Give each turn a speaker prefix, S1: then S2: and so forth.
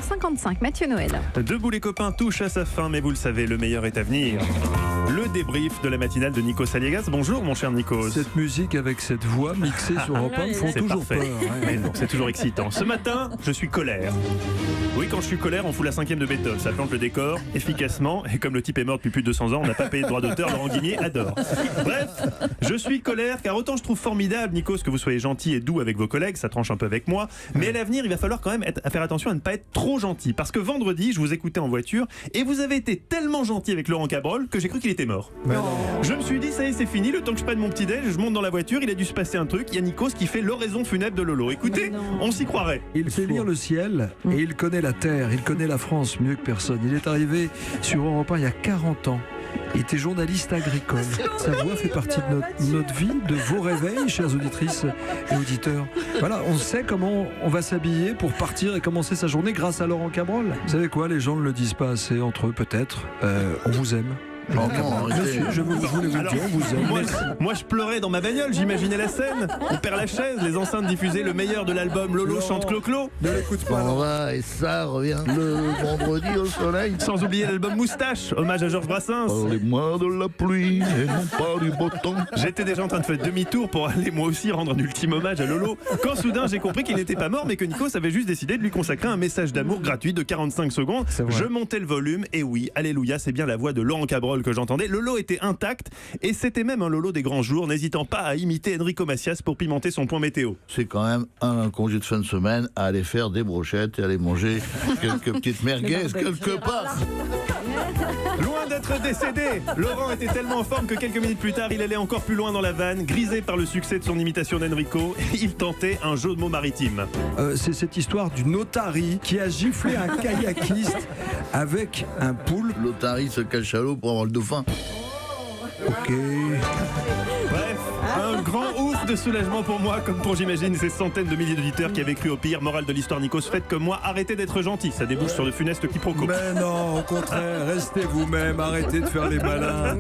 S1: 19h55. Mathieu Noël.
S2: Debout les copains touche à sa fin, mais vous le savez, le meilleur est à venir. Le débrief de la matinale de Nikos Aliagas. Bonjour mon cher Nikos.
S3: Cette musique avec cette voix mixée sur Europe 1 me font
S2: C'est
S3: toujours
S2: parfait.
S3: peur. Ouais.
S2: Mais non, c'est toujours excitant. Ce matin, je suis colère. Oui, quand je suis colère, on fout la 5e de Beethoven. Ça plante le décor efficacement. Et comme le type est mort depuis plus de 200 ans, on n'a pas payé de droit d'auteur. Laurent Guimier adore. Bref, je suis colère car autant je trouve formidable, Nikos, que vous soyez gentil et doux avec vos collègues, ça tranche un peu avec moi. Mais à l'avenir, il va falloir quand même faire attention à ne pas être trop gentil. Parce que vendredi, je vous écoutais en voiture et vous avez été tellement gentil avec Laurent Cabrol que j'ai cru qu'il était mort. Je me suis dit, ça y est, c'est fini. Le temps que je prenne mon petit déj, je monte dans la voiture. Il a dû se passer un truc. Il y a Nikos qui fait l'oraison funèbre de Lolo. Écoutez, on s'y croirait.
S3: Il fait lire le ciel et il connaît la terre, il connaît la France mieux que personne. Il est arrivé sur Europe 1 il y a 40 ans. Il était journaliste agricole. Sa voix fait partie de notre vie, de vos réveils, chères auditrices et auditeurs. Voilà, on sait comment on va s'habiller pour partir et commencer sa journée grâce à Laurent Cabrol. Vous savez quoi, les gens ne le disent pas assez entre eux peut-être. On vous aime.
S4: Non,
S3: Monsieur, je voulais vous dire, on vous aime.
S2: Moi, je pleurais dans ma bagnole, j'imaginais la scène. On perd la chaise, les enceintes diffusaient le meilleur de l'album Lolo chante Clo-Clo.
S3: Ne l'écoute pas.
S4: on va, et ça revient le vendredi au soleil.
S2: Sans oublier l'album Moustache, hommage à Georges Brassens.
S4: Parlez-moi de la pluie et non pas du beau temps.
S2: J'étais déjà en train de faire demi-tour pour aller moi aussi rendre un ultime hommage à Lolo. Quand soudain j'ai compris qu'il n'était pas mort, mais que Nikos avait juste décidé de lui consacrer un message d'amour gratuit de 45 secondes. Je montais le volume et oui, alléluia, c'est bien la voix de Laurent Cabrol que j'entendais. Lolo était intact et c'était même un Lolo des grands jours, n'hésitant pas à imiter Enrico Macias pour pimenter son point météo.
S4: C'est quand même un congé de fin de semaine à aller faire des brochettes et aller manger quelques petites merguez quelque part.
S2: Loin d'être décédé, Laurent était tellement en forme que quelques minutes plus tard, il allait encore plus loin dans la vanne, grisé par le succès de son imitation d'Enrico. Il tentait un jeu de mots maritime.
S3: C'est cette histoire d'une otarie qui a giflé un kayakiste avec un poulpe.
S4: L'otarie se cache à l'eau pour avoir le dauphin.
S3: Ok.
S2: Bref, un grand ouf de soulagement pour moi, comme pour j'imagine ces centaines de milliers d'auditeurs qui avaient cru au pire. Morale de l'histoire, Nikos, faites comme moi, arrêtez d'être gentil, ça débouche sur de funestes quiproquos.
S3: Mais non, au contraire, restez vous-même, arrêtez de faire les malins.